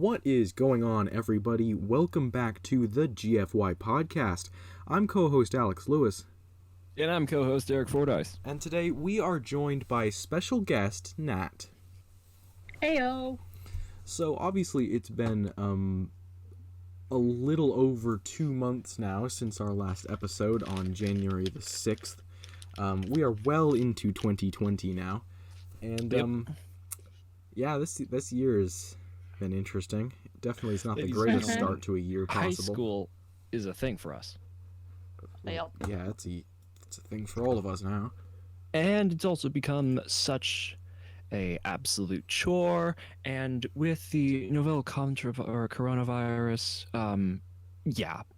What is going on, everybody? Welcome back to the GFY podcast. I'm co-host Alex Lewis. And I'm co-host Eric Fordyce. And today we are joined by special guest Nat. Heyo! So obviously it's been a little over 2 months now since our last episode on January the 6th. We are well into 2020 now. And yeah, this year has been interesting. Definitely is not the greatest start to a year possible. High school is a thing for us. Well, yeah, it's a thing for all of us now. And it's also become such a absolute chore. And with the novel coronavirus,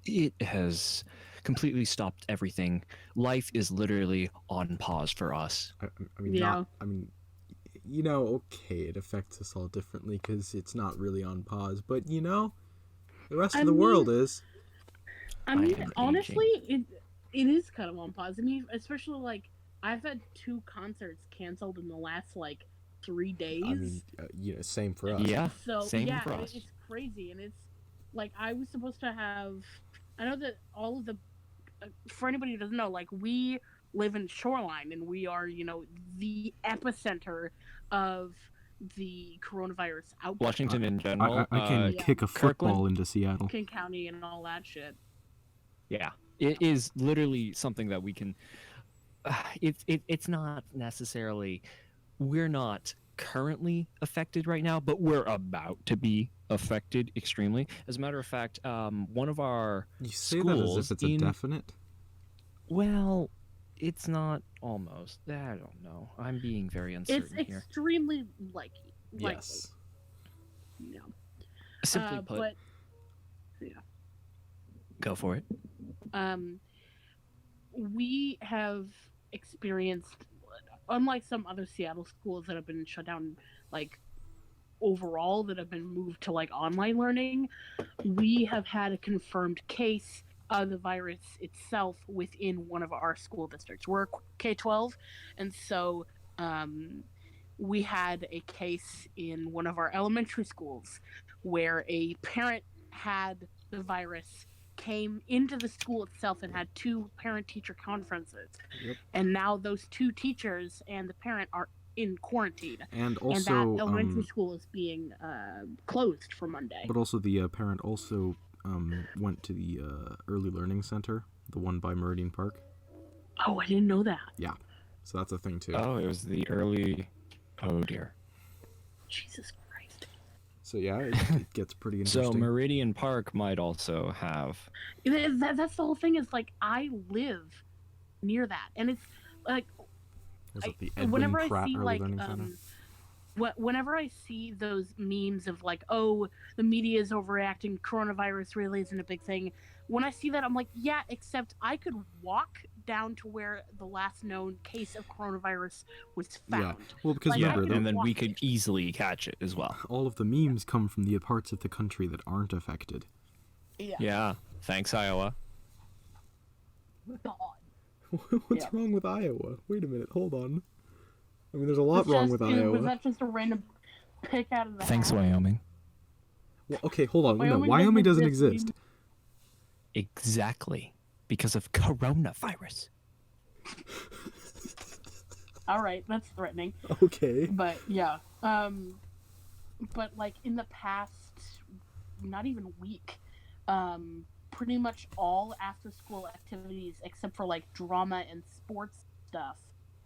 it has completely stopped everything. Life is literally on pause for us. Okay, it affects us all differently because it's not really on pause, but the rest of the world is. Honestly, it is kind of on pause. I mean, especially like I've had 2 concerts canceled in the last 3 days. I mean, same for us. Yeah. So same for us. It's crazy, and it's like I was supposed to have. I know that all of the. For anybody who doesn't know, we live in Shoreline, and we are, the epicenter of the coronavirus outbreak. Washington in general. I can kick a football Kirkland, into Seattle. King County and all that shit. Yeah, it is literally something that we can. It's not necessarily. We're not currently affected right now, but we're about to be affected extremely. As a matter of fact, one of our you say schools that as if it's a definite. Well, it's not almost. I don't know. I'm being very uncertain It's here. extremely likely. Yes. Simply put. But, yeah. Go for it. We have experienced, unlike some other Seattle schools that have been shut down, overall, that have been moved to online learning, we have had a confirmed case of the virus itself within one of our school districts. We're K-12, and so we had a case in one of our elementary schools where a parent had the virus, came into the school itself, and had 2 parent-teacher conferences. Yep. And now those 2 teachers and the parent are in quarantine. And also, and that elementary school is being closed for Monday. But also the parent also went to the early learning center, the one by Meridian Park. Oh, I didn't know that. Yeah, so that's a thing too. Oh, it was the early. Oh dear. Jesus Christ. So yeah, it gets pretty interesting. So Meridian Park might also have. That's the whole thing. Is I live near that, and it's Was it the Edwin whenever Pratt I see Early Learning Center? Whenever I see those memes of oh, the media is overreacting, coronavirus really isn't a big thing. When I see that, I'm like, yeah, except I could walk down to where the last known case of coronavirus was found. Yeah, well, because remember, and then we could easily catch it as well. All of the memes come from the parts of the country that aren't affected. Yeah. Yeah. Thanks, Iowa. God. What's wrong with Iowa? Wait a minute, hold on. I mean, there's a lot wrong with Iowa. Was that just a random pick out of the Thanks, hat? Wyoming. Well, okay, hold on. No, Wyoming doesn't exist. Exactly. Because of coronavirus. All right, that's threatening. Okay. But yeah, but like in the past, not even week, pretty much all after-school activities except for like drama and sports stuff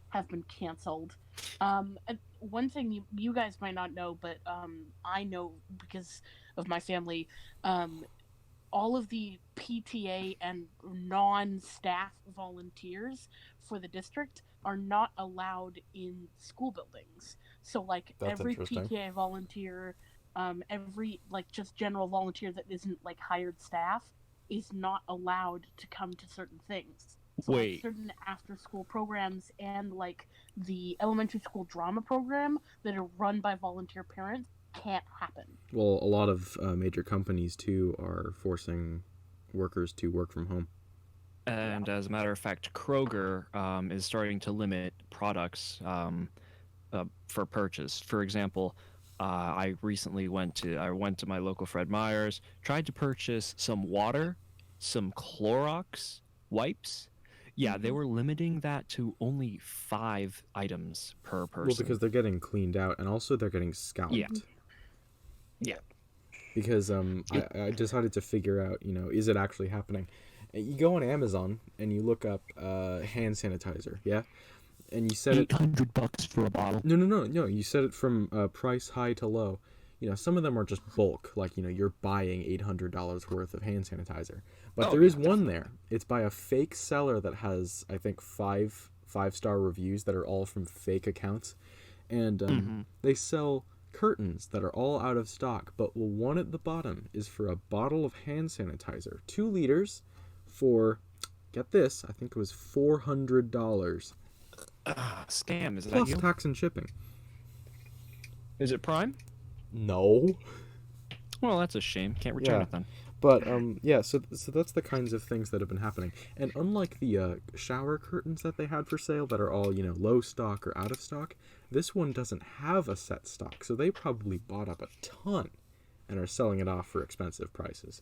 have been canceled. And one thing you guys might not know, but I know because of my family, all of the PTA and non-staff volunteers for the district are not allowed in school buildings. So like That's every interesting. PTA volunteer, every like just general volunteer that isn't like hired staff is not allowed to come to certain things. So like Wait. certain after school programs and like the elementary school drama program that are run by volunteer parents can't happen. Well, a lot of major companies, too, are forcing workers to work from home. And as a matter of fact, Kroger is starting to limit products for purchase. For example, I recently went to my local Fred Meyer's, tried to purchase some water, some Clorox wipes. Yeah, they were limiting that to only 5 items per person. Well, because they're getting cleaned out, and also they're getting scalped. Yeah. Because I decided to figure out, is it actually happening? You go on Amazon and you look up hand sanitizer, yeah? And you set it $800 for a bottle. No. You set it from price high to low. Some of them are just bulk, like you're buying $800 worth of hand sanitizer. But there is one there. It's by a fake seller that has, I think, five-star reviews that are all from fake accounts, and they sell curtains that are all out of stock. But one at the bottom is for a bottle of hand sanitizer, 2 liters, for, get this, I think it was $400. Scam, is that Plus you? tax and shipping. Is it Prime? No. Well, that's a shame. Can't return Yeah. it then. But so that's the kinds of things that have been happening. And unlike the shower curtains that they had for sale that are all, low stock or out of stock, this one doesn't have a set stock. So they probably bought up a ton and are selling it off for expensive prices.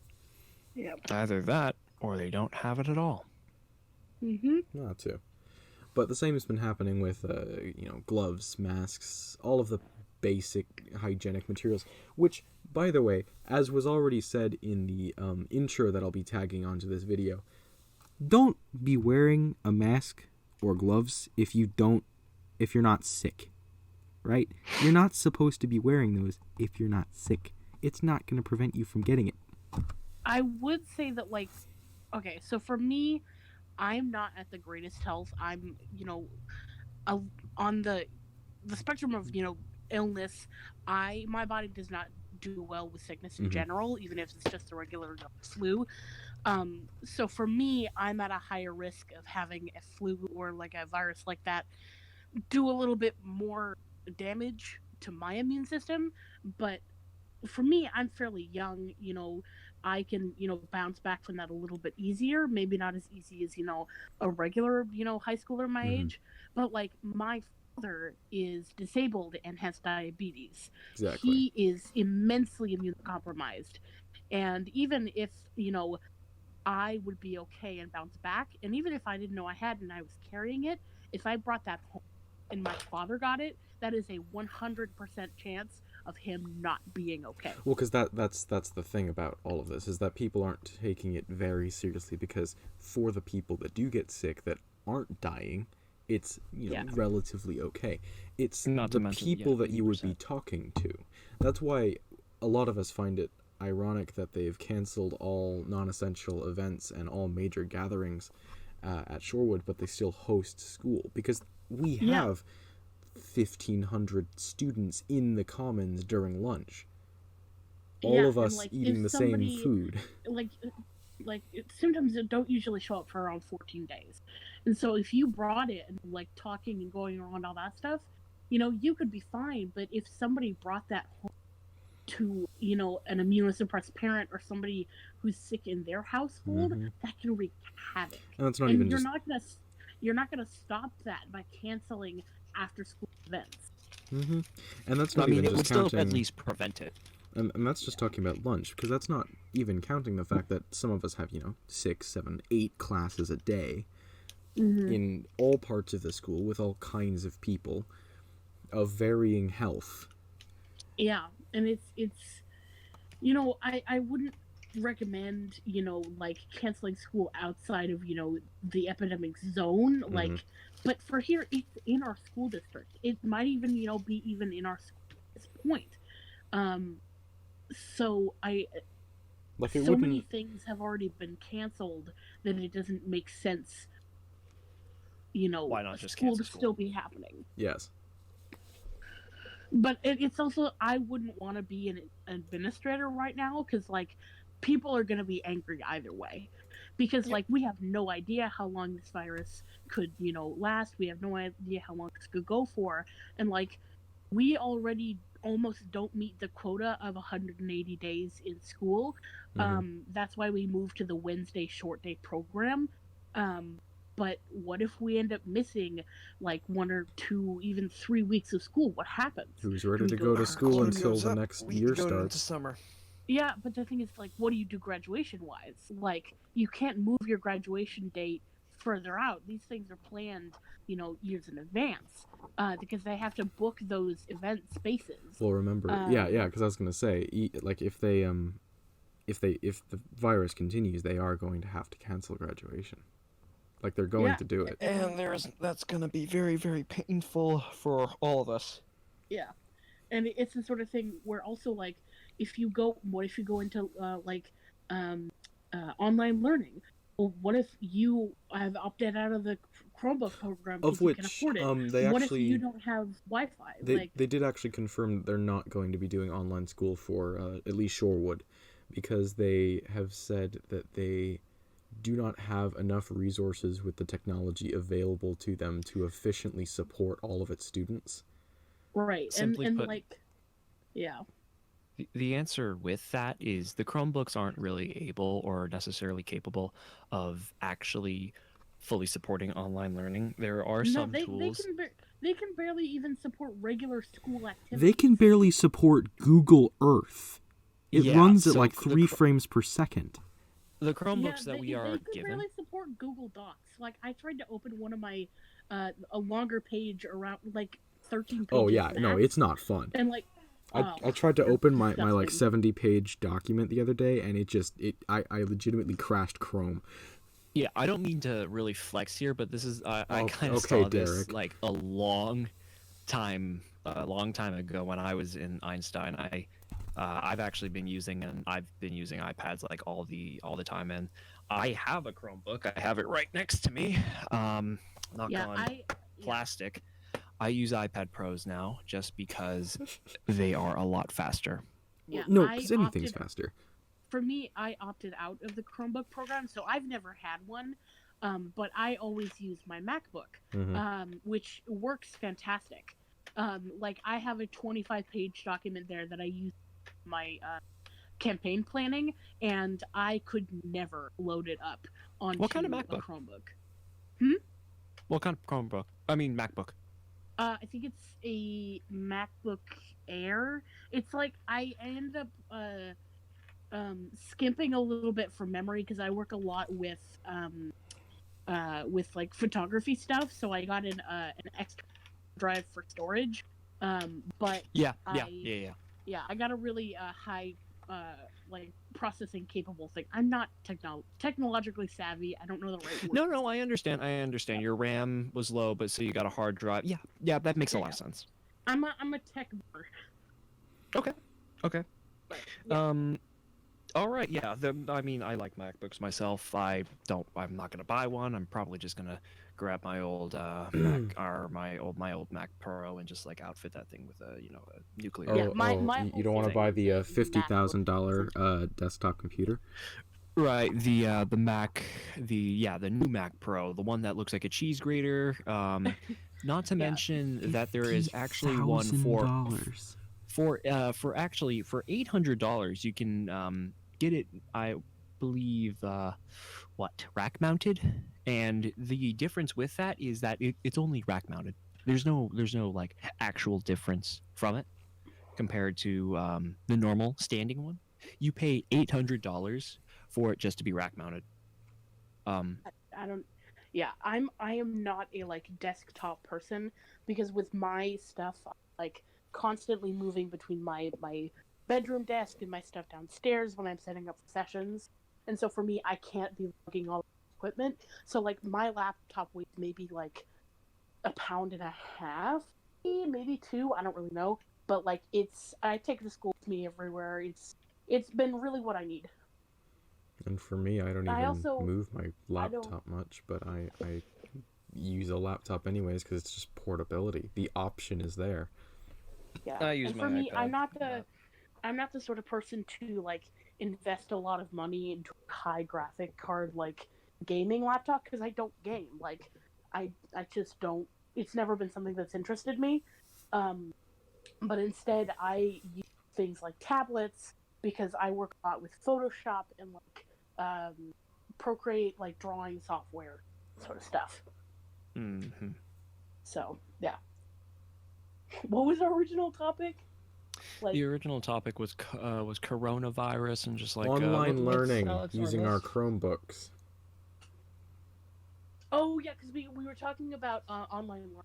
Yeah. Either that or they don't have it at all. Not too. But the same has been happening with gloves, masks, all of the basic hygienic materials, which, by the way, as was already said in the intro that I'll be tagging onto this video, don't be wearing a mask or gloves if you're not sick, right? You're not supposed to be wearing those if you're not sick. It's not going to prevent you from getting it. I would say that, like, okay, so for me, I'm not at the greatest health. I'm, on the spectrum of, illness. My body does not do well with sickness in general, even if it's just a regular flu. So for me, I'm at a higher risk of having a flu or like a virus like that do a little bit more damage to my immune system. But for me, I'm fairly young, I can, bounce back from that a little bit easier. Maybe not as easy as, a regular, high schooler my age. But like my father is disabled and has diabetes. Exactly. He is immensely immunocompromised. And even if, I would be okay and bounce back, and even if I didn't know I had and I was carrying it, if I brought that home and my father got it, that is a 100% chance of him not being okay. Well, because that's the thing about all of this, is that people aren't taking it very seriously, because for the people that do get sick that aren't dying, it's relatively okay. It's Not to the mention, people that you would 80%. be talking to. That's why a lot of us find it ironic that they've canceled all non-essential events and all major gatherings at Shorewood, but they still host school, because we have 1,500 students in the commons during lunch. All of us eating the same food. Like symptoms that don't usually show up for around 14 days. And so if you brought it and like talking and going around all that stuff, you could be fine. But if somebody brought that home to, an immunosuppressed parent or somebody who's sick in their household, that can wreak havoc. And that's not and even you're just... not gonna you're not going to stop that by canceling after school events. And that's I not mean, even it would just still counting. at least prevent it. And that's just talking about lunch, because that's not even counting the fact that some of us have, 6, 7, 8 classes a day in all parts of the school with all kinds of people of varying health. Yeah, and it's I wouldn't recommend, like canceling school outside of, the epidemic zone, like, but for here, it's in our school district. It might even, be even in our school at this point. So many things have already been canceled that it doesn't make sense, Why not just school cancel to school? still be happening. Yes. But it's also, I wouldn't want to be an administrator right now, because like people are going to be angry either way, because like we have no idea how long this virus could last. We have no idea how long this could go for, and like we already almost don't meet the quota of 180 days in school. That's why we moved to the Wednesday short day program. But what if we end up missing like 1 or 2, even 3 weeks of school? What happens? Who's ready to go to school until the next year starts? Summer. Yeah, but the thing is, like, what do you do graduation-wise? Like, you can't move your graduation date further out. These things are planned, years in advance, because they have to book those event spaces. Well, remember, because I was gonna say, like, if the virus continues, they are going to have to cancel graduation. Like, they're going to do it. And that's going to be very, very painful for all of us. Yeah. And it's the sort of thing where also, like, what if you go into, online learning? Well, what if you have opted out of the Chromebook program because you can afford it? What if you don't have Wi-Fi? They did actually confirm that they're not going to be doing online school for at least Shorewood, because they have said that they do not have enough resources with the technology available to them to efficiently support all of its students. Right. Simply and put, like, yeah. The answer with that is the Chromebooks aren't really able or necessarily capable of actually fully supporting online learning. There are some tools. They can barely even support regular school activities. They can barely support Google Earth. It runs at like 3 frames per second. The Chromebooks that we are they can given. barely support Google Docs. Like, I tried to open one of my a longer page around like 13 pages. Oh yeah, max, no, it's not fun. And like, I tried to open my like disgusting. 70-page document the other day, and I legitimately crashed Chrome. Yeah, I don't mean to really flex here, but this is I kind of okay, saw this Derek. like a long time ago when I was in Einstein. I've actually been using iPads like all the time, and I have a Chromebook. I have it right next to me. Knock on plastic. I use iPad Pros now just because they are a lot faster. Yeah, No, because anything's faster. For me, I opted out of the Chromebook program, so I've never had one. But I always use my MacBook, which works fantastic. Like, I have a 25-page document there that I use my campaign planning, and I could never load it up onto What kind of a MacBook? Chromebook. What kind of Chromebook? I mean MacBook. I think it's a MacBook Air. It's like I ended up skimping a little bit for memory because I work a lot with like photography stuff, so I got an extra drive for storage. But Yeah. Yeah, I got a really high like processing capable thing. I'm not technologically savvy. I don't know the right word. No, I understand. Your RAM was low, but so you got a hard drive. Yeah, that makes a lot of sense. I'm a tech nerd. Okay. But, yeah. All right. Yeah. I mean, I like MacBooks myself. I'm not gonna buy one. I'm probably just gonna grab my old Mac or my old Mac Pro and just like outfit that thing with a nuclear. You don't want to buy the $50,000 desktop computer? Right. The Mac, the new Mac Pro, the one that looks like a cheese grater. Not to mention that there is actually one for $800 you can get it. believe, rack mounted, and the difference with that is that it's only rack mounted. There's no like actual difference from it compared to the normal standing one. You pay $800 for it just to be rack mounted. I don't. Yeah, I am not a like desktop person because with my stuff, I'm, like constantly moving between my bedroom desk and my stuff downstairs when I'm setting up sessions, and so for me, I can't be lugging all the equipment. So like my laptop weighs maybe like a pound and a half, maybe two. I don't really know, but like I take it to school with me everywhere. It's been really what I need. And for me, I don't I even also move my I don't. laptop much, but I use a laptop anyways because it's just portability. The option is there. Yeah, I use and my for me, iPad. I'm not the sort of person to like invest a lot of money into a high graphic card like gaming laptop because I don't game. Like I just don't. It's never been something that's interested me. Um, but instead, I use things like tablets because I work a lot with Photoshop and like Procreate, like drawing software, sort of stuff. Mm-hmm. So yeah. What was our original topic? Like, The original topic was coronavirus and just like Online learning let's using our Chromebooks. oh yeah, because we were talking about online learning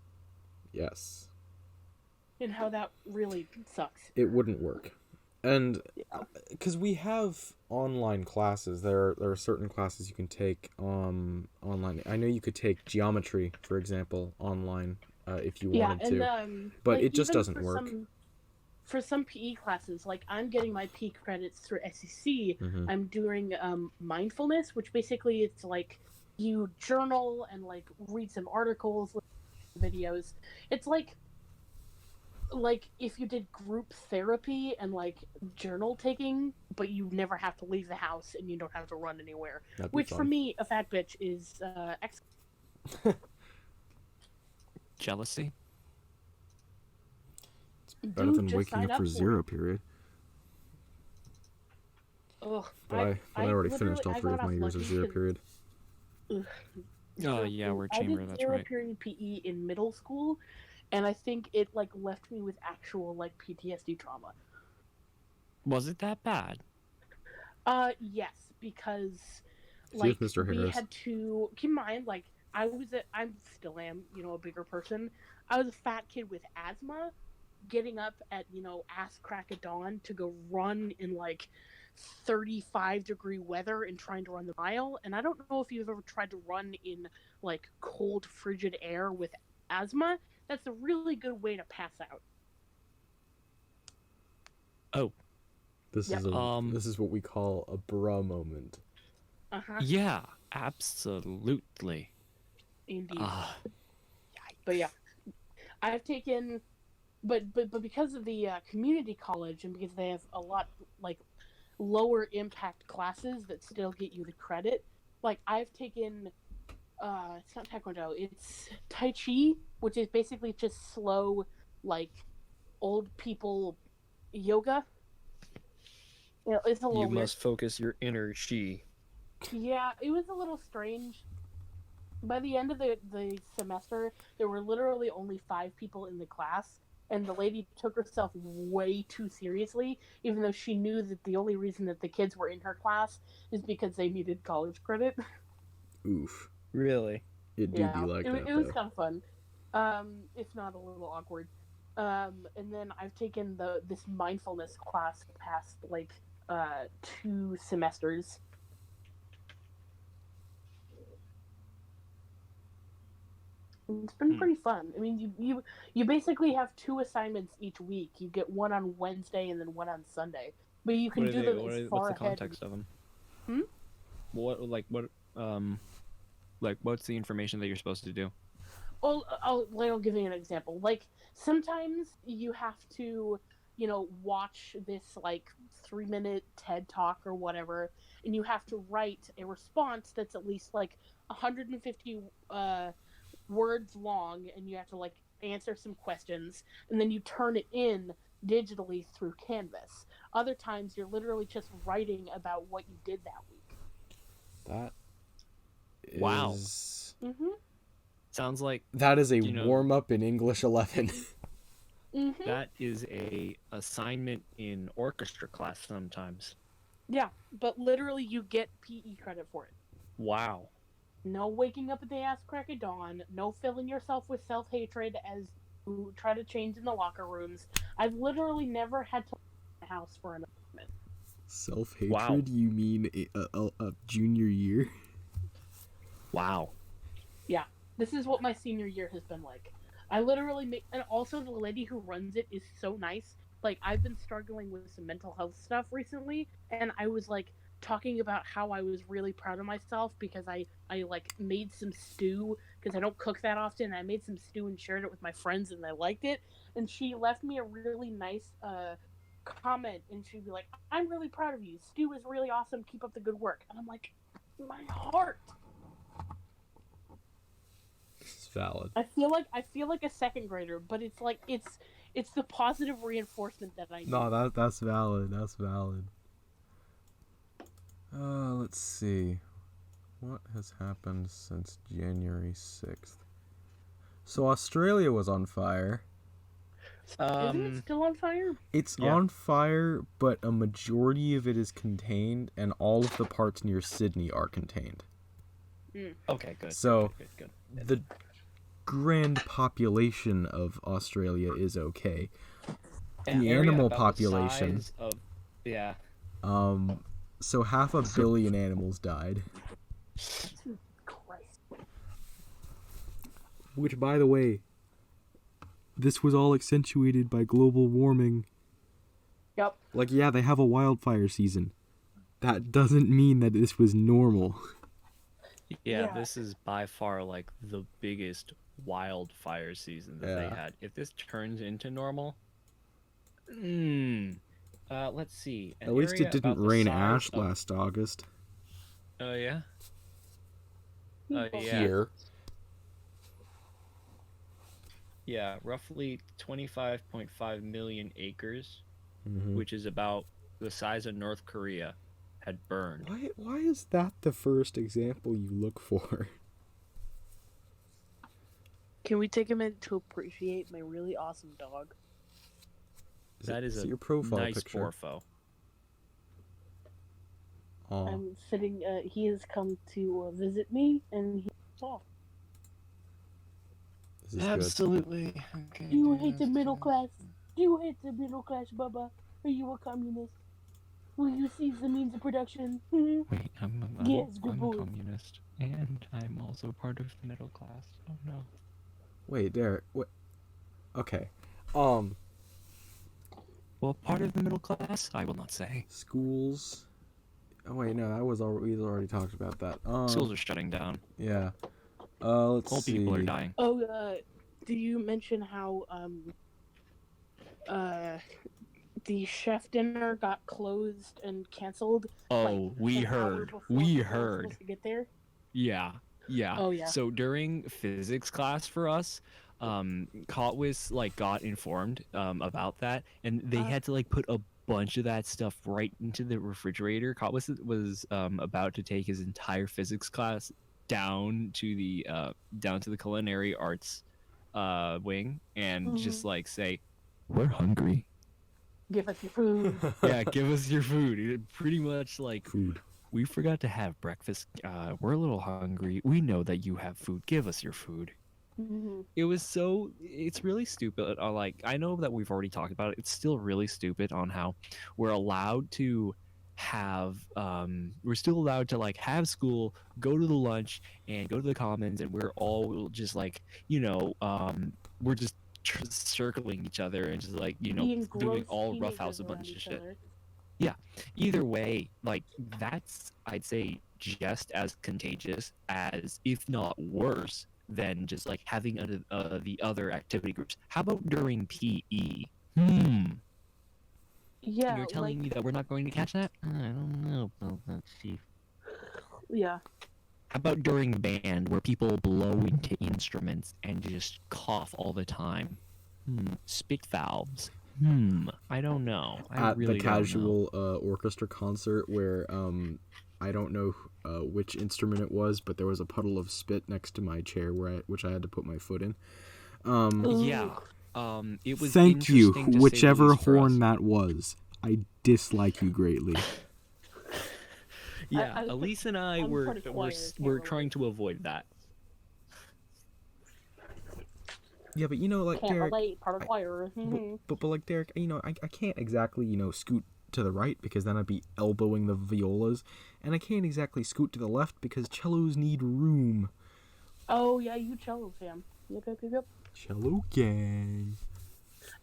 Yes. and how that really sucks. It wouldn't work. And Yeah. because we have online classes, there are certain classes you can take online. I know you could take geometry, for example, online if you wanted to, but like, it just even doesn't work. For some PE classes, like I'm getting my PE credits through SEC. Mm-hmm. I'm doing mindfulness, which basically it's like you journal and like read some articles, videos. It's like if you did group therapy and like journal taking, but you never have to leave the house and you don't have to run anywhere. That'd be Which fun. for me, a fat bitch is excellent. jealousy. Better than waking up for zero period. Ugh, But I already finished all three of got my off years of lucky zero 'cause- period. ugh. Oh yeah, we're I chamber. did That's zero right. period PE in middle school, and I think it like left me with actual like PTSD trauma. Was it that bad? Yes, because See like if Mr. we Harris. had to keep in mind like I still am, a bigger person. I was a fat kid with asthma, getting up at ass crack of dawn to go run in like 35-degree weather and trying to run the mile. And I don't know if you've ever tried to run in like cold, frigid air with asthma. That's a really good way to pass out. Oh. This Yep. is what we call a bruh moment. Yeah, absolutely. Indeed. But yeah, I've taken, but because of the community college and because they have a lot like lower impact classes that still get you the credit, like I've taken, it's not Taekwondo, it's Tai Chi, which is basically just slow, like old people yoga. It's a little You weird. must focus your inner chi. Yeah, it was a little strange. By the end of the semester, there were literally only 5 people in the class, and the lady took herself way too seriously, even though she knew that the only reason that the kids were in her class is because they needed college credit. Oof. Really? It do be like that, it was though. kind of fun, if not a little awkward. And then I've taken this mindfulness class the past like 2 semesters. It's been pretty fun. I mean, you basically have 2 assignments each week. You get one on Wednesday and then one on Sunday, but you can do them as far what's the ahead. context of them? Hmm? What's the information that you're supposed to do? Well, I'll give you an example. Like sometimes you have to, watch this like 3-minute TED talk or whatever, and you have to write a response that's at least like 150 words long, and you have to like answer some questions, and then you turn it in digitally through Canvas. Other times you're literally just writing about what you did that week. That is... Wow. Mm-hmm. Sounds like That is a You know- warm-up in English 11. Mm-hmm. that is a assignment in orchestra class sometimes. Yeah, but literally you get PE credit for it. Wow. No waking up at the ass crack of dawn. No filling yourself with self-hatred as you try to change in the locker rooms. I've literally never had to leave the house for an assignment. Self-hatred? Wow. You mean a junior year? Wow. This is what my senior year has been like. I literally make, and also the lady who runs it is so nice. Like, I've been struggling with some mental health stuff recently, and I was like talking about how I was really proud of myself because I like made some stew because I don't cook that often. I made some stew and shared it with my friends, and they liked it. And she left me a really nice comment, and she'd be like, "I'm really proud of you. Stew is really awesome. Keep up the good work." And I'm like, my heart. It's valid. I feel like a second grader, but it's like it's the positive reinforcement that I need. No, that's valid. That's valid. Let's see. What has happened since January 6th? So Australia was on fire. Isn't it still on fire? It's Yeah. on fire, but a majority of it is contained, and all of the parts near Sydney are contained. Okay, good. So- good. The grand population of Australia is okay. An The area animal about the population. size of- yeah. So 500 million animals died. Christ. Which, by the way, this was all accentuated by global warming. Yep. Like, yeah, they have a wildfire season. That doesn't mean that this was normal. Yeah, Yeah. this is by far like the biggest wildfire season that they Yeah. had. If this turns into normal, let's see. An At least area it didn't about the rain size ash of- last August. Oh yeah. People. Yeah. Here. Yeah, roughly 25.5 million acres, Mhm. which is about the size of North Korea, had burned. Why is that the first example you look for? Can we take a minute to appreciate my really awesome dog? That is it a your profile nice picture? porfo. Aw. I'm sitting. He has come to visit me, and he's off. This is good. Absolutely. Okay, Do you hate the middle class? Do you hate the middle class, Bubba? Are you a communist? Will you seize the means of production? Wait, I'm Yes, good a boy. communist, and I'm also part of the middle class. Oh no. Wait, Derek. What? Okay. Well, part of the middle class, I will not say. Schools. Oh wait, no, that was we already talked about that. Schools are shutting down. Yeah. Let's Old see. people are dying. Oh, do you mention how the chef dinner got closed and canceled? Oh, we an hour heard. before We people were heard. supposed to get there. Yeah. Oh yeah. So during physics class for us, Kotwis got informed about that, and they had to put a bunch of that stuff right into the refrigerator. Kotwis was about to take his entire physics class down to the culinary arts wing and just say, "We're hungry." Give us your food. Yeah, give us your food. It pretty much Food. we forgot to have breakfast. We're a little hungry. We know that you have food. Give us your food. Mhm. It's really stupid. I know that we've already talked about it. It's still really stupid on how we're allowed to have, we're still allowed to have school, go to the lunch, and go to the commons, and we're all just we're just circling each other and just Being doing gross all teenagers roughhouse a around bunch of each shit. other. Either way, that's, I'd say, just as contagious as, if not worse, than just having the other activity groups. How about during PE? Yeah, You're telling me that we're not going to catch that? I don't know about that, Chief. yeah. How about during band, where people blow into instruments and just cough all the time? Spit valves. I don't know. I At really the don't know. casual orchestra concert where I don't know which instrument it was, but there was a puddle of spit next to my chair which I had to put my foot in. Yeah. It was Thank you, interesting to say the whichever least for horn us. that was. I dislike you greatly. Yeah, I- Elise and I I'm were part of choir, were, can't were relate. trying to avoid that. Yeah, but you know, like Can't Derek, relate. Part of choir. but like Derek, you know, I can't exactly, you know, scoot to the right because then I'd be elbowing the violas, and I can't exactly scoot to the left because cellos need room. Oh yeah, you cello fam. Yep. Cello gang.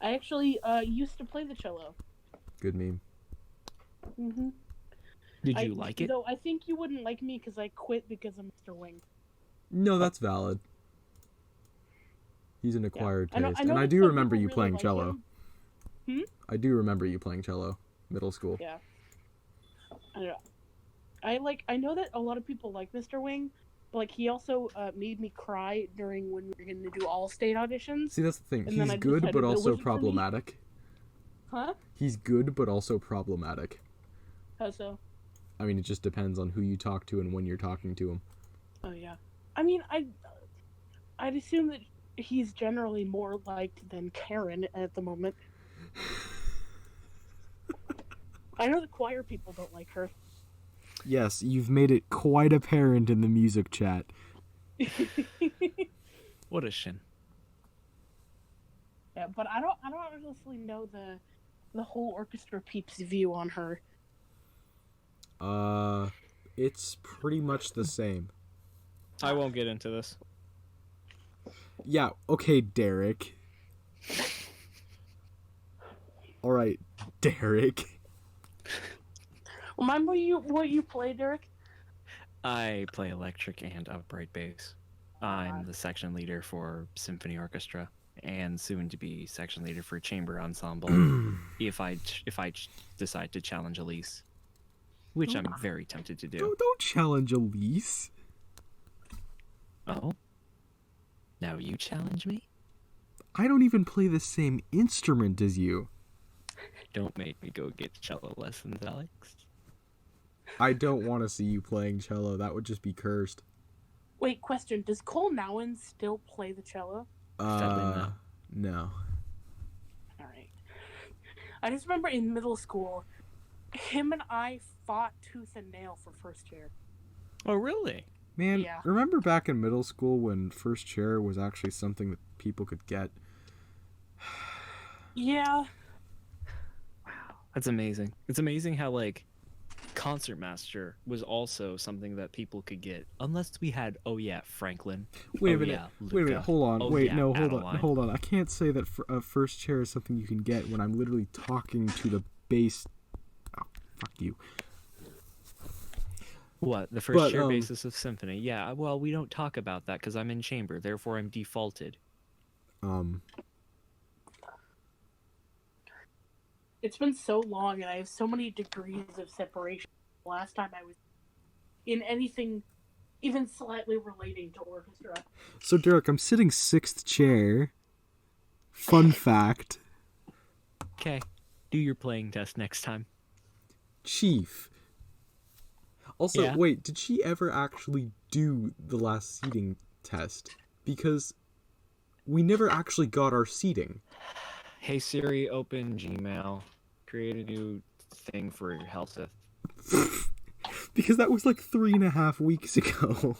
I actually used to play the cello. Good meme. Mm-hmm. Did you like it? Though I think you wouldn't like me because I quit because of Mr. Wing. No, that's valid. He's an acquired I know taste, and I that do some remember people you really playing like cello. him. I do remember you playing cello, middle school. Yeah. I don't know. I know that a lot of people like Mr. Wing, but like he also made me cry during when we were going to do all state auditions. See, that's the thing. And then He's I good, decided but that it also wasn't for me. problematic. Huh? He's good, but also problematic. How so? I mean, it just depends on who you talk to and when you're talking to him. Oh yeah. I mean, I'd assume that he's generally more liked than Karen at the moment. I know the choir people don't like her. Yes, you've made it quite apparent in the music chat. What a shin. Yeah, but I don't honestly know the whole orchestra peeps view on her. It's pretty much the same. I won't get into this. Yeah, okay, Derek. Alright, Derek. Remember what you play, Derek? I play electric and upright bass. I'm the section leader for symphony orchestra and soon to be section leader for chamber ensemble if I decide to challenge Elise, which I'm very tempted to do. Don't challenge Elise. Oh? Now you challenge me? I don't even play the same instrument as you. Don't make me go get cello lessons, Alex. I don't want to see you playing cello. That would just be cursed. Wait, question: does Cole Nowen still play the cello? Sadly, No. All right. I just remember in middle school, him and I fought tooth and nail for first chair. Oh, really? Man, Yeah. remember back in middle school when first chair was actually something that people could get? Yeah. That's amazing. It's amazing how, like, concertmaster was also something that people could get, unless we had, Franklin. Wait a Oh, minute. yeah, Wait a minute. Luca. Hold on. Oh, Wait, yeah, no, hold Adeline. on. Hold on. I can't say that first chair is something you can get when I'm literally talking to the bass. Oh, fuck you. What? The first chair But, basis of symphony? Yeah, well, we don't talk about that because I'm in chamber, therefore I'm defaulted. It's been so long, and I have so many degrees of separation. Last time I was in anything even slightly relating to orchestra. So, Derek, I'm sitting 6th chair. Fun fact. Okay, do your playing test next time. Chief. Also, Yeah? wait, did she ever actually do the last seating test? Because we never actually got our seating. Hey Siri, open Gmail. Create a new thing for Helseth. Because that was like 3.5 weeks ago.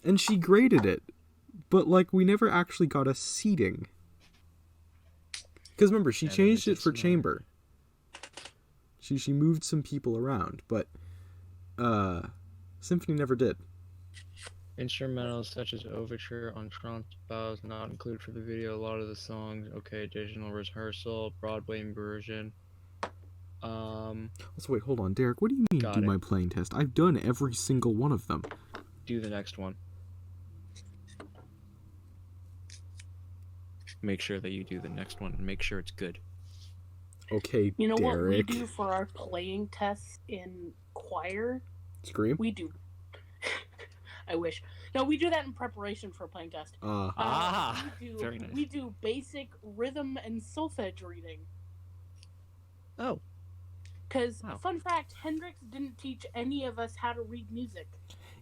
And she graded it. But, like, we never actually got a seating. Because remember, she changed it for chamber. She moved some people around, but Symphony never did. Instrumentals such as Overture, Entrance, Bows not included for the video. A lot of the songs, okay, additional rehearsal, Broadway version. Also, wait, hold on, Derek. What do you mean Got do it. my playing test? I've done every single one of them. Do the next one. Make sure that you do the next one and make sure it's good. Okay, You know what we Derek. do for our playing tests in choir? Scream? We do. I wish. No, we do that in preparation for a playing test. Very nice. We do basic rhythm and solfege reading. Oh. Because, Wow. fun fact, Hendrix didn't teach any of us how to read music.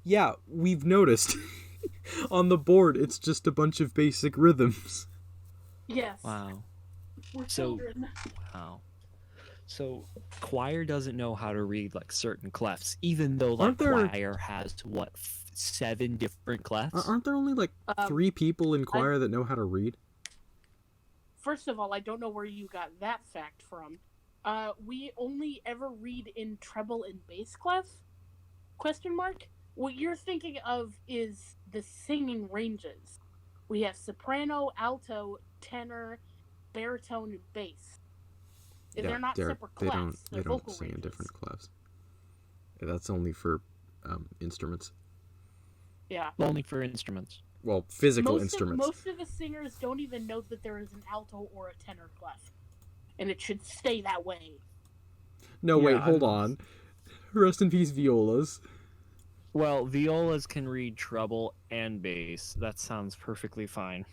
Yeah, we've noticed. On the board, it's just a bunch of basic rhythms. Yes. Wow. We're So- children. Wow. So choir doesn't know how to read like certain clefs, even though like Aren't there- choir has what 7 different clefs. Aren't there only like 3 people in choir that know how to read? First of all, I don't know where you got that fact from. We only ever read in treble and bass clef? Question mark? What you're thinking of is the singing ranges. We have soprano, alto, tenor, baritone, and bass. They're not separate they clefs. they They're don't vocal sing in ranges. different clefs. Yeah, that's only for instruments. Yeah. Only for instruments. Well, physical instruments. Most of the singers don't even know that there is an alto or a tenor clef. And it should stay that way. No, Yeah, wait, hold I'm- on. Rest in peace, violas. Well, violas can read treble and bass. That sounds perfectly fine.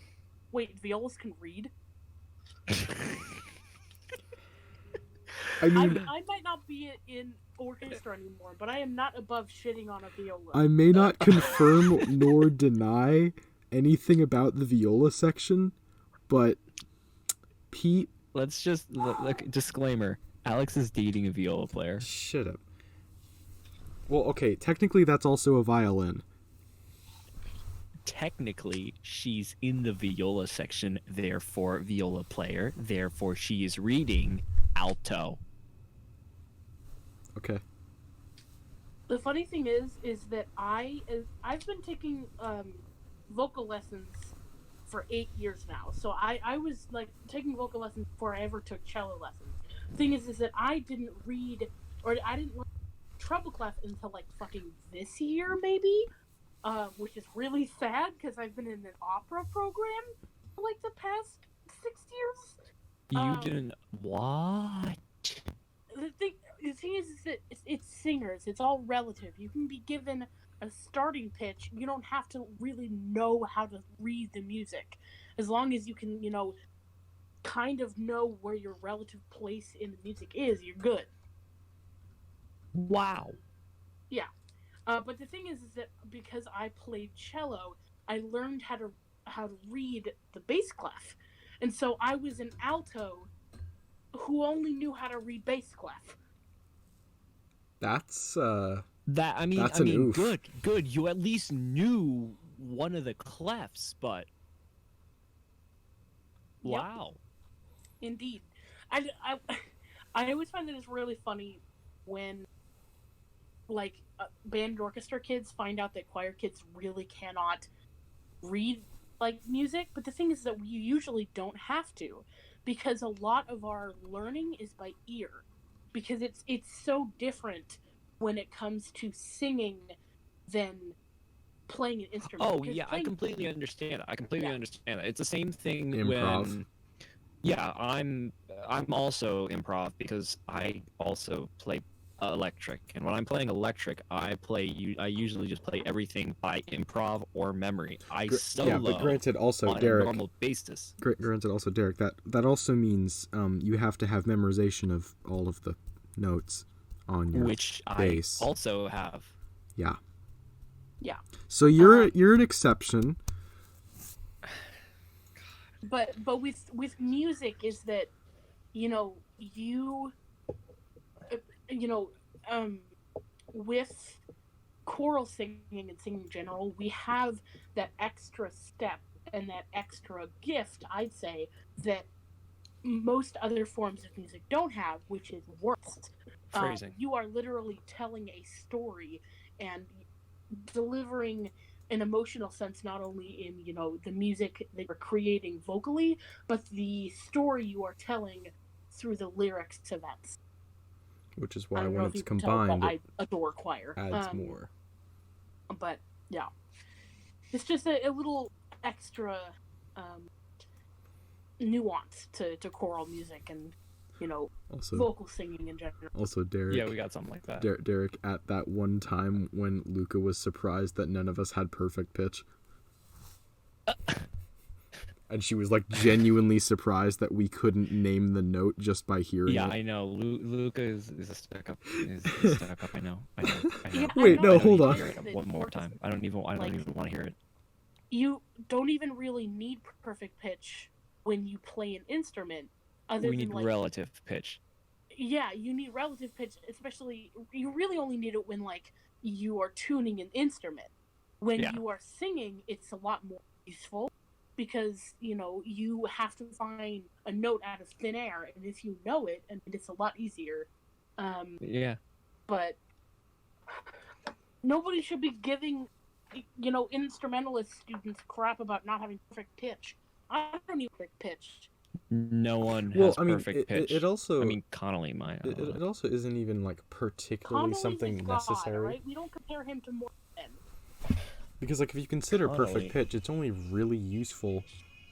Wait, violas can read? I mean, I might not be in orchestra anymore, but I am not above shitting on a viola. I may not confirm nor deny anything about the viola section, but Pete, Let's just look, disclaimer. Alex is dating a viola player. shut up. Well, okay, technically that's also a violin. Technically, she's in the viola section, therefore viola player, therefore she is reading alto. Okay. The funny thing is that I've been taking vocal lessons for 8 years now. So I was like taking vocal lessons before I ever took cello lessons. Thing is that I didn't read or I didn't learn treble clef until like fucking this year maybe, which is really sad because I've been in an opera program for like the past 6 years. You didn't what? The thing is that it's singers. It's all relative. You can be given a starting pitch. You don't have to really know how to read the music, as long as you can, kind of know where your relative place in the music is. You're good. Wow. But the thing is that because I played cello, I learned how to read the bass clef, and so I was an alto who only knew how to read bass clef. That's That I That's an mean, oof. good. You at least knew one of the clefs, but Yep. wow. Indeed. I always find that it's really funny when, like, band and orchestra kids find out that choir kids really cannot read, like, music. But the thing is that we usually don't have to, because a lot of our learning is by ear. Because it's so different when it comes to singing than playing an instrument. Oh Because yeah, I playing- completely understand. I completely Yeah. understand that. It's the same thing Improv. when yeah, I'm also improv because I also play electric, and when I'm playing electric, I usually just play everything by improv or memory. I solo yeah, but granted, also on a Derek. normal basis. Granted, also Derek. That also means you have to have memorization of all of the notes on your Which bass. I also have. Yeah. Yeah. So you're an exception. But with music is that with choral singing and singing in general, we have that extra step and that extra gift, I'd say, that most other forms of music don't have, which is words. Phrasing. You are literally telling a story and delivering an emotional sense, not only in the music that you're creating vocally, but the story you are telling through the lyrics to that. Which is I why don't know when if it's you can tell, combined, but I it adore choir. adds more. But yeah, it's just a little extra nuance to choral music and Also, vocal singing in general. also Derek. Yeah, we got something like that. Derek, at that one time when Luca was surprised that none of us had perfect pitch. And she was like genuinely surprised that we couldn't name the note just by hearing Yeah, it. I know. Luca is a stuck up. Is stuck up. I know. Yeah, Wait, I no, know hold you on. guys Hear it did one more work. time. I don't even want to hear it. You don't even really need perfect pitch when you play an instrument. Other We than need like, relative pitch. yeah, you need relative pitch, especially you really only need it when like you are tuning an instrument. When Yeah. you are singing, it's a lot more useful because you have to find a note out of thin air, and if you know it, and it's a lot easier. Yeah. But nobody should be giving instrumentalist students crap about not having perfect pitch. I don't need perfect pitch. No one Well, has I mean, perfect pitch. it also I mean, Connolly might. it also isn't even like particularly Connolly's something a god, necessary. right? We don't compare him to more men. Because like if you consider Connolly. perfect pitch, it's only really useful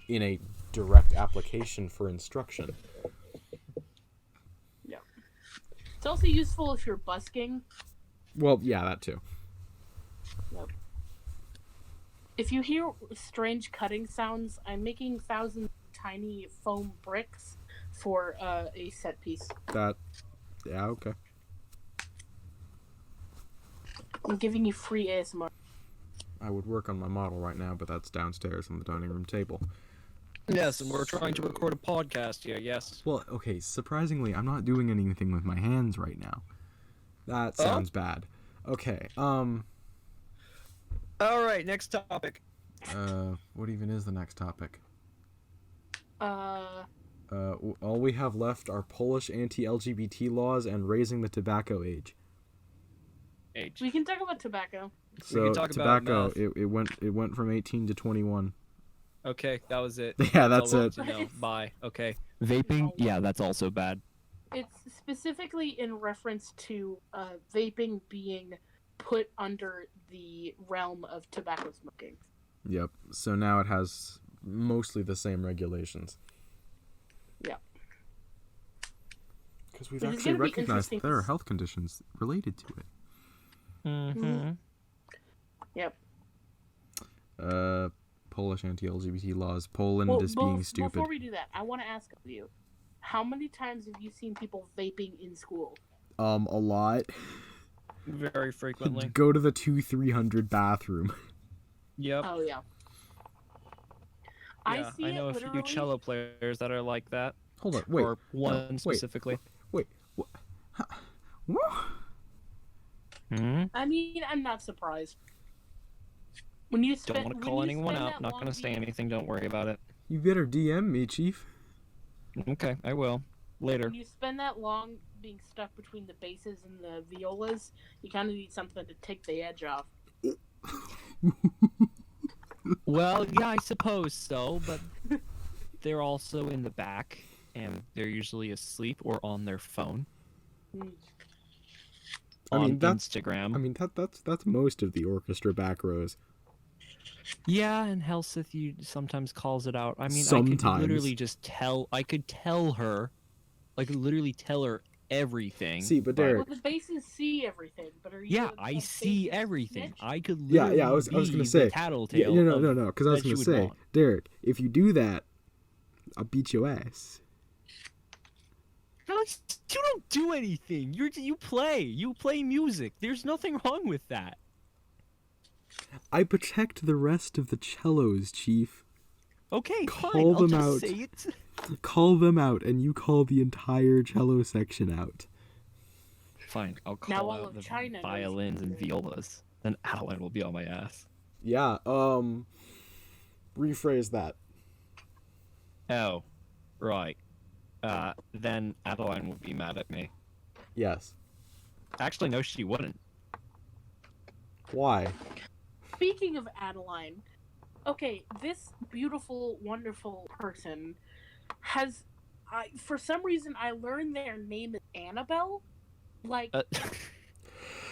in a direct application for instruction. Yeah. It's also useful if you're busking. Well, yeah, that too. Yep. If you hear strange cutting sounds, I'm making thousands of tiny foam bricks for a set piece. Yeah, okay. I'm giving you free ASMR. I would work on my model right now, but that's downstairs on the dining room table. Yes, and we're trying to record a podcast here. Yes. Well, okay, surprisingly, I'm not doing anything with my hands right now. That sounds bad. Okay, All right, next topic. what even is the next topic? Uh, All we have left are Polish anti-LGBT laws and raising the tobacco age. Age. we can talk about tobacco. So can talk about tobacco, meth. it went from 18 to 21. Okay, that was it. Yeah, that's all I it. wanted to know. Bye. Okay. Vaping? Yeah, that's also bad. It's specifically in reference to vaping being put under the realm of tobacco smoking. Yep. So now it has mostly the same regulations. Yeah. Because we've It is actually gonna be recognized interesting that there are to health conditions related to it. Mm-hmm. Yep. Polish anti-LGBT laws. Poland is being stupid. Before we do that, I want to ask of you, how many times have you seen people vaping in school? A lot. Very frequently. Go to the 2-300 bathroom. Yep. Oh yeah. Yeah, I know a few cello players that are like that. Hold on, wait. Or one no, wait, specifically. Wait. What? Hmm? I mean, I'm not surprised. When you Don't want to call anyone out. Not going to say anything. Don't worry about it. You better DM me, Chief. Okay, I will. Later. When you spend that long being stuck between the basses and the violas, you kind of need something to take the edge off. Well, yeah, I suppose so, but they're also in the back, and they're usually asleep or on their phone. On Instagram. That's most of the orchestra back rows. Yeah, and Helseth you sometimes calls it out. I mean, Sometimes. I could literally just tell. I could tell her, I could literally tell her everything. See, but Derek. Well, the basses see everything, but are you? Yeah, I see everything. snitch? I could Yeah, literally I was be gonna say. the tattletale. Yeah, no, because I was that gonna you would say, want. Derek, if you do that, I'll beat your ass. Alex, you don't do anything. You play music. There's nothing wrong with that. I protect the rest of the cellos, Chief. Okay, Call fine. I'll them just out. say it. Call them out, and you call the entire cello section out. Fine, I'll Now call all out of the China knows violins and you're doing violas. Then Adeline will be on my ass. Yeah, rephrase that. Oh, right. Then Adeline will be mad at me. Yes. Actually, no, she wouldn't. Why? Speaking of Adeline, okay, this beautiful, wonderful person has, for some reason, I learned their name is Annabelle, like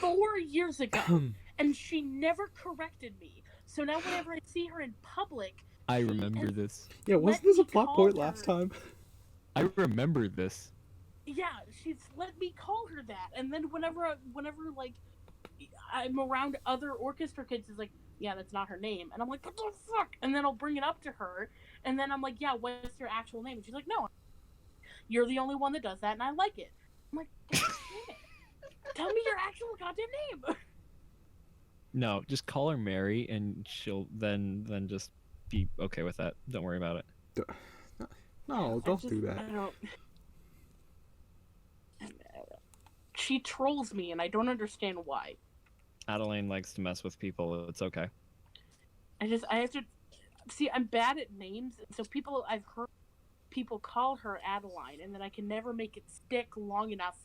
4 years ago, and she never corrected me. So now whenever I see her in public, I remember this. Yeah, wasn't Let this a me plot call point her. last time? I remember this. yeah, she's let me call her that, and then whenever like I'm around other orchestra kids, it's like, yeah, that's not her name. And I'm like, what the fuck? And then I'll bring it up to her, and then I'm like, yeah, what's your actual name? And she's like, no, you're the only one that does that, and I like it. I'm like, damn it. Tell me your actual goddamn name. No, just call her Mary, and she'll then just be okay with that. Don't worry about it. No, don't do that. I don't. She trolls me, and I don't understand why. Adeline likes to mess with people. It's okay. I have to see. I'm bad at names, so I've heard people call her Adeline, and then I can never make it stick long enough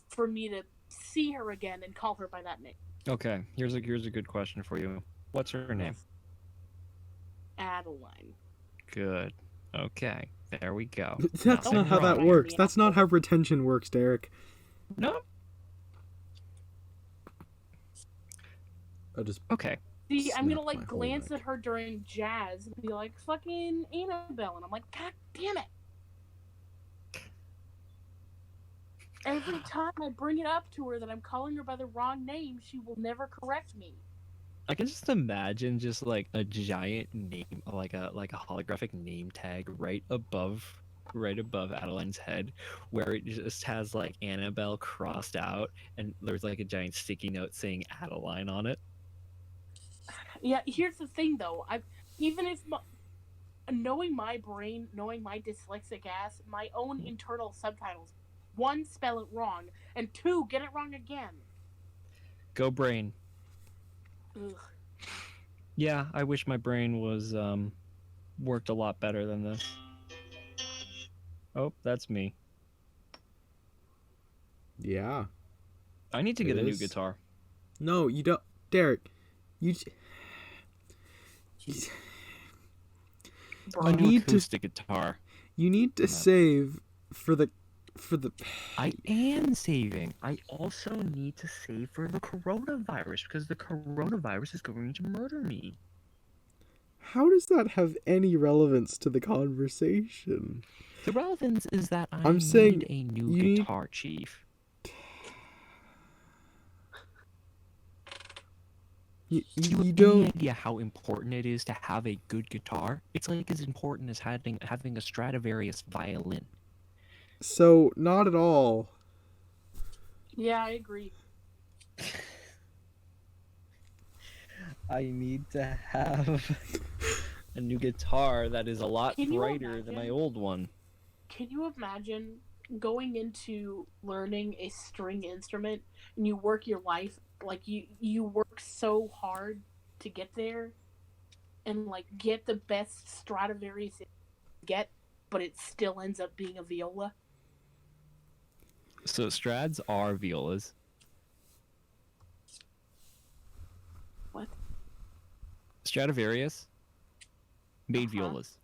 for me to see her again and call her by that name. Okay, here's a good question for you. What's her name? Adeline. Good. Okay, there we go. That's Don't not how that wrong. works. That's not how retention works, Derek. No. I just See, Okay. I'm gonna snapped my like whole glance neck. at her during jazz and be like, fucking Annabelle, and I'm like, god damn it. Every time I bring it up to her that I'm calling her by the wrong name, she will never correct me. I can just imagine just like a giant name, like a holographic name tag right above Adeline's head, where it just has like Annabelle crossed out, and there's like a giant sticky note saying Adeline on it. Yeah, here's the thing though. Knowing my brain, knowing my dyslexic ass, my own internal subtitles, one, spell it wrong, and two, get it wrong again. Go brain. Ugh. Yeah, I wish my brain was worked a lot better than this. Oh, that's me. Yeah. I need to get It a new is. guitar. No, you don't, Derek. You. Bro, A new need to- acoustic guitar. You need to Not- save for the. I am saving. I also need to save for the coronavirus because the coronavirus is going to murder me. How does that have any relevance to the conversation? The relevance is that I I'm saying need a new you need- guitar, Chief. You, Do you you, have you any don't. idea how important it is to have a good guitar? It's like as important as having a Stradivarius violin. So, not at all. yeah, I agree. I need to have a new guitar that is a lot Can you brighter than my imagine? old one. Can you imagine going into learning a string instrument and you work your life, like you work so hard to get there and like get the best Stradivarius you can get, but it still ends up being a viola? So Strads are violas. What? Stradivarius made Uh-huh. violas.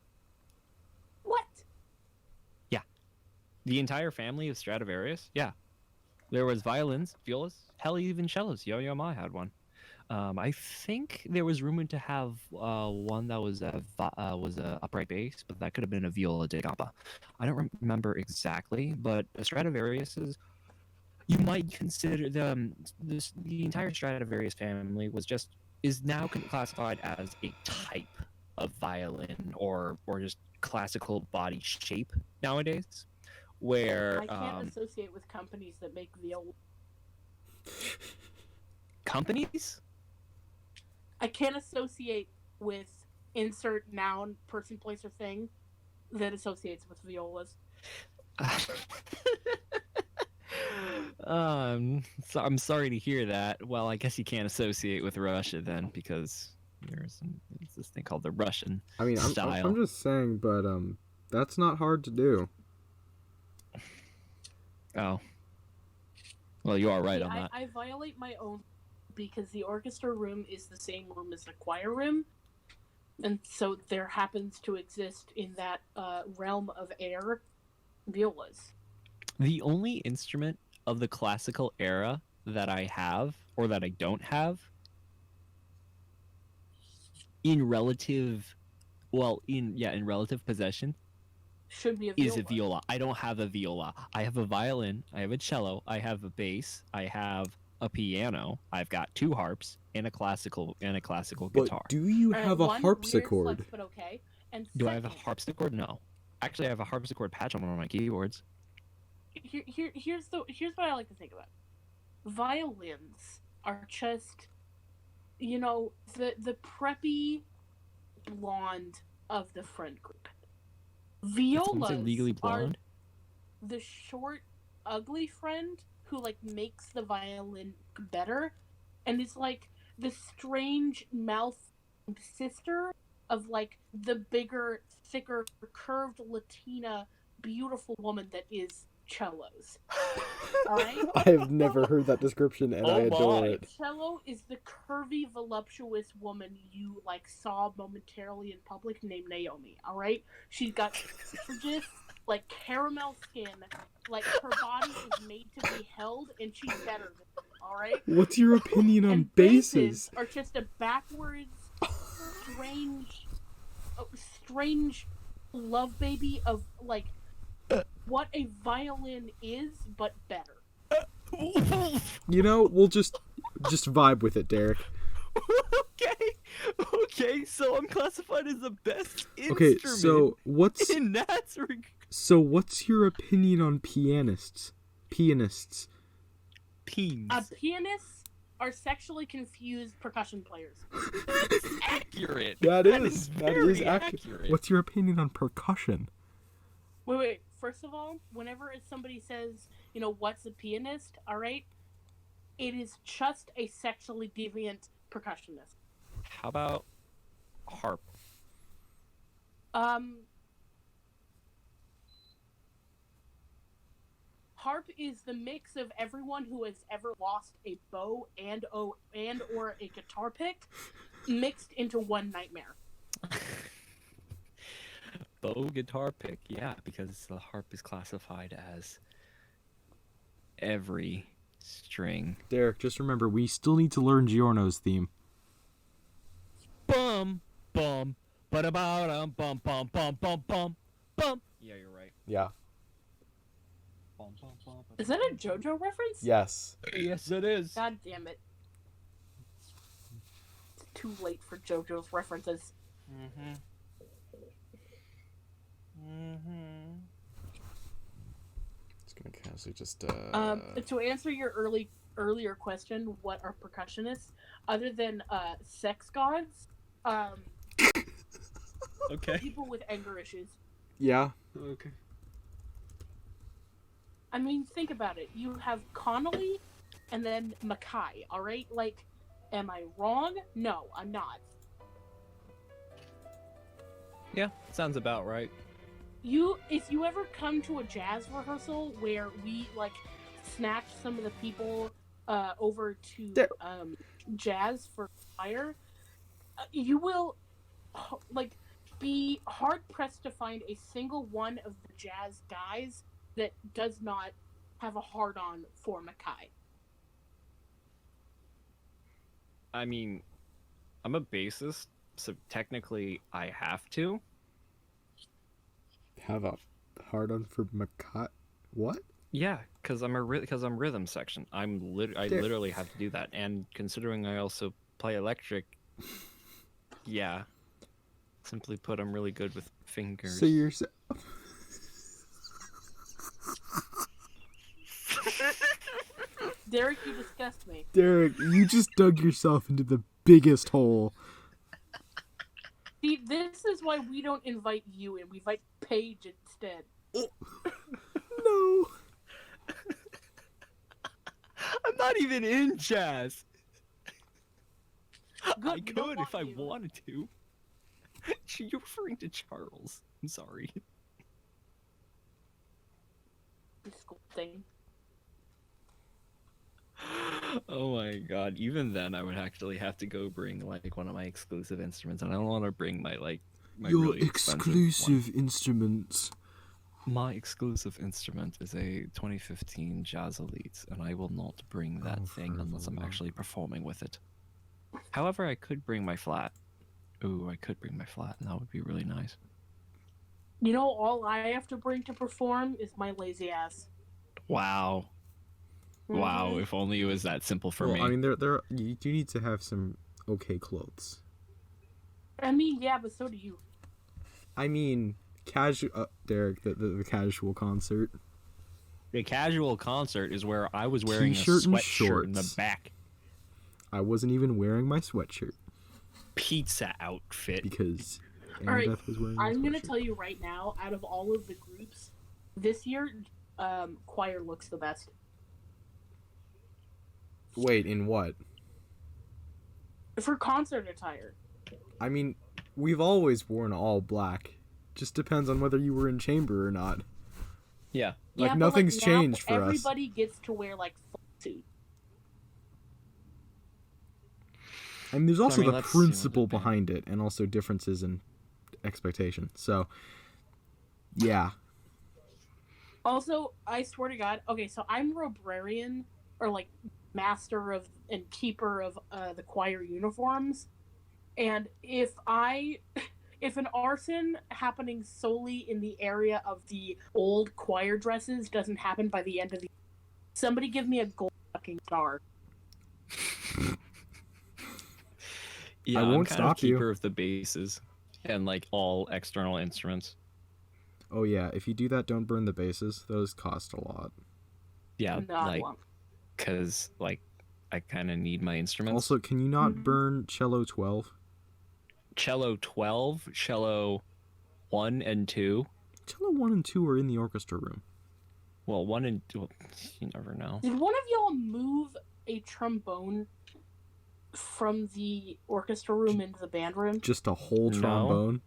What? The entire family of Stradivarius, yeah. There was violins, violas, hell, even cellos. Yo-Yo Ma had one. I think there was rumored to have one that was a upright bass, but that could have been a viola da gamba. I don't remember exactly, but Stradivarius you might consider the entire Stradivarius family is now classified as a type of violin or just classical body shape nowadays, where I can't associate with companies that make viola. companies. I can't associate with insert noun, person, place, or thing that associates with violas. So I'm sorry to hear that. Well, I guess you can't associate with Russia then, because there's this thing called the Russian I mean, style. I'm just saying, but that's not hard to do. Oh, well, you are right See, on that. I violate my own because the orchestra room is the same room as the choir room, and so there happens to exist in that realm of air violas. The only instrument of the classical era that I have, or that I don't have, in relative possession, Should be a viola. is a viola. I don't have a viola. I have a violin. I have a cello. I have a bass. I have a piano. I've got 2 harps and a classical But guitar. do you Alright, have a one, weird harpsichord? flex, but okay. And Do I have a second, harpsichord? No. Actually, I have a harpsichord patch on one of my keyboards. here's what I like to think about. Violins are just, the preppy blonde of the friend group. Did someone say Violas legally are blonde? the short, ugly friend who like makes the violin better, and it's like the strange mouth sister of like the bigger, thicker, curved Latina, beautiful woman that is cellos. All right. I have never heard that description, and Oh I adore my. it. Cello is the curvy, voluptuous woman you like saw momentarily in public named Naomi. All right, she's got gorgeous, like caramel skin, like her body is made to be held, and she's better than it, all right. What's your opinion on And basses? are just a backwards, strange love baby of like what a violin is, but better. You know, we'll just vibe with it, Derek. Okay, so I'm classified as the best Okay, instrument so what's in that regard. what's your opinion on pianists? Pianists. Peens. Pianists are sexually confused percussion players. That's accurate. That is very accurate. What's your opinion on percussion? Wait. First of all, whenever somebody says, what's a pianist, all right, it is just a sexually deviant percussionist. How about harp? Harp is the mix of everyone who has ever lost a bow and or a guitar pick mixed into one nightmare. Bow, guitar pick, yeah, because the harp is classified as every string. Derek, just remember, we still need to learn Giorno's theme. Bum, bum, ba-da-ba-dum, bum, bum, bum, bum, bum, bum. Yeah, you're right. Yeah. Bum, bum, bum, Is that a JoJo reference? Yes. Yes, it is. God damn it. It's too late for JoJo's references. It's gonna casually just. To answer your earlier question, what are percussionists other than sex gods? Okay. People with anger issues. Yeah. Okay. I mean, think about it. You have Connolly and then Mackay, all right? Like, am I wrong? No, I'm not. Yeah, sounds about right. If you ever come to a jazz rehearsal where we like snatch some of the people over to jazz for fire, you will like be hard pressed to find a single one of the jazz guys that does not have a hard on for Mackay. I mean, I'm a bassist, so technically I have to. Have a hard on for Makat. What? Yeah, because I'm rhythm section. I literally have to do that, and considering I also play electric, yeah. Simply put, I'm really good with fingers. So you're. Derek, you disgust me. Derek, you just dug yourself into the biggest hole. See, this is why we don't invite you in. We invite Paige instead. No. I'm not even in jazz. Good, I we don't could want if I you. wanted to. You're referring to Charles. I'm sorry. School thing. Oh my god. Even then, I would actually have to go bring like one of my exclusive instruments, and I don't want to bring my Your really expensive exclusive instruments. My exclusive instrument is a 2015 Jazz Elite, and I will not bring that thing unless I'm actually performing with it. However, I could bring my flat. Ooh, I could bring my flat, and that would be really nice. You know, all I have to bring to perform is my lazy ass. Wow. Wow, if only it was that simple for well, me. I mean, you do need to have some okay clothes. I mean, yeah, but so do you. I mean, casual. Derek, the casual concert. A casual concert is where I was wearing T-shirt a and sweatshirt in the shorts. back. I wasn't even wearing my sweatshirt Pizza outfit. because All right, Annabeth was wearing my I'm gonna sweatshirt. tell you right now, out of all of the groups this year, choir looks the best. Wait, in what? For concert attire. I mean, we've always worn all black. Just depends on whether you were in chamber or not. Yeah. Like, Yeah, but, nothing's now changed for us. Everybody gets to wear like full suit. I mean, there's also the let's see what principle the band- behind it, and also differences in expectation. So, yeah. Also, I swear to God, okay, so I'm Robrarian, or like master of and keeper of the choir uniforms, and if an arson happening solely in the area of the old choir dresses doesn't happen by the end of the somebody give me a gold fucking star. Yeah, I I'm won't kind stop of you. keeper of the basses and like all external instruments. Oh, yeah. If you do that, don't burn the bases. Those cost a lot. Yeah, No, I like won't. because like I kind of need my instruments. Also, can you not Mhm. burn cello 12? cello 12, cello 1 and 2. Cello 1 and 2 are in the orchestra room. Well, 1 and 2, well, you never know. Did one of y'all move a trombone from the orchestra room into the band room? Just a whole No. trombone.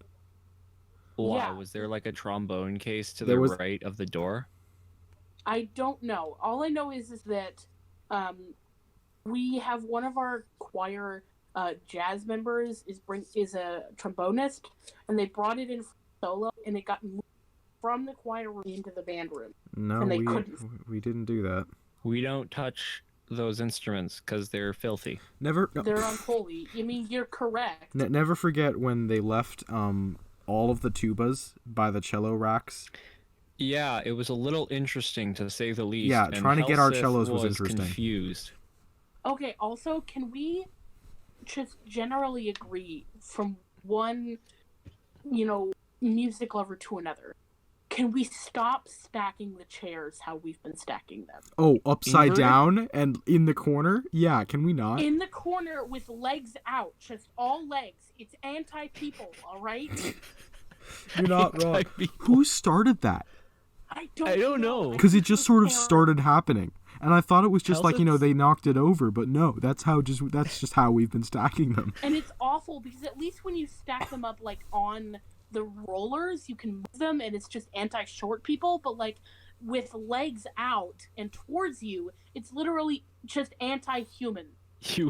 Why Yeah. was there like a trombone case to There the was- right of the door? I don't know. All I know is that we have one of our choir jazz members is a trombonist, and they brought it in solo, and it got moved from the choir room into the band room. No, And they couldn't. we didn't do that. We don't touch those instruments because they're filthy. Never. They're unholy. I mean, you're correct. Never forget when they left all of the tubas by the cello racks. Yeah, it was a little interesting to say the least. Yeah, and trying to get our Helseth cellos was interesting. Confused. Okay, also, can we just generally agree from one, music lover to another? Can we stop stacking the chairs how we've been stacking them? Oh, upside Inverted? down and in the corner? Yeah, can we not? In the corner with legs out, just all legs. It's anti-people, all right? You're not wrong. Anti-people. Who started that? I I don't know. Because it just sort of started happening. And I thought it was just like, Helseth's- they knocked it over, but no, that's just how we've been stacking them. And it's awful because at least when you stack them up like on the rollers, you can move them and it's just anti-short people, but like with legs out and towards you, it's literally just anti-human. Well,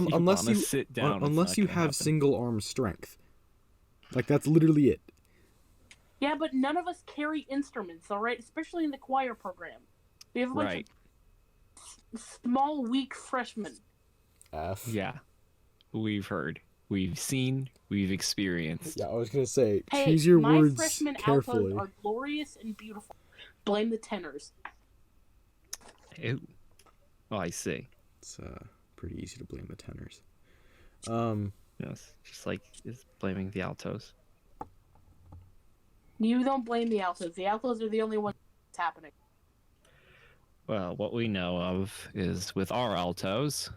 you unless wanna you sit down, it's unless not you gonna have happen. single arm strength. Like that's literally it. Yeah, but none of us carry instruments, all right? Especially in the choir program. We have a bunch Right. of small, weak freshmen. F. Yeah, we've heard, we've seen, we've experienced. Yeah, I was gonna say, Hey, choose your my words freshmen carefully. altos are glorious and beautiful. Blame the tenors. Ew. Oh, I see. It's pretty easy to blame the tenors. Yes, just like is blaming the altos. You don't blame the altos. The altos are the only ones that's happening. Well, what we know of is with our altos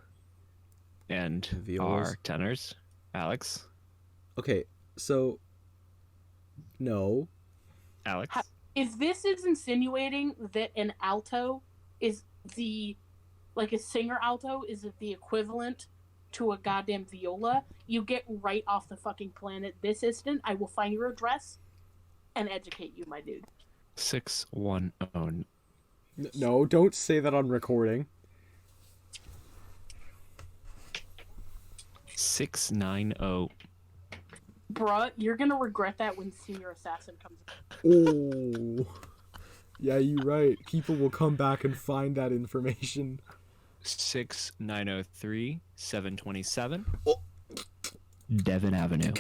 and Violas. our tenors, Alex. Okay, so no. Alex. If this is insinuating that an alto is like a singer alto is the equivalent to a goddamn viola, you get right off the fucking planet this instant. I will find your address and educate you, my dude. 610. No, don't say that on recording. 690. Bruh, you're gonna regret that when Senior Assassin comes. Oh. Yeah, you're right. People will come back and find that information. 6903 727. Oh. Devon Avenue.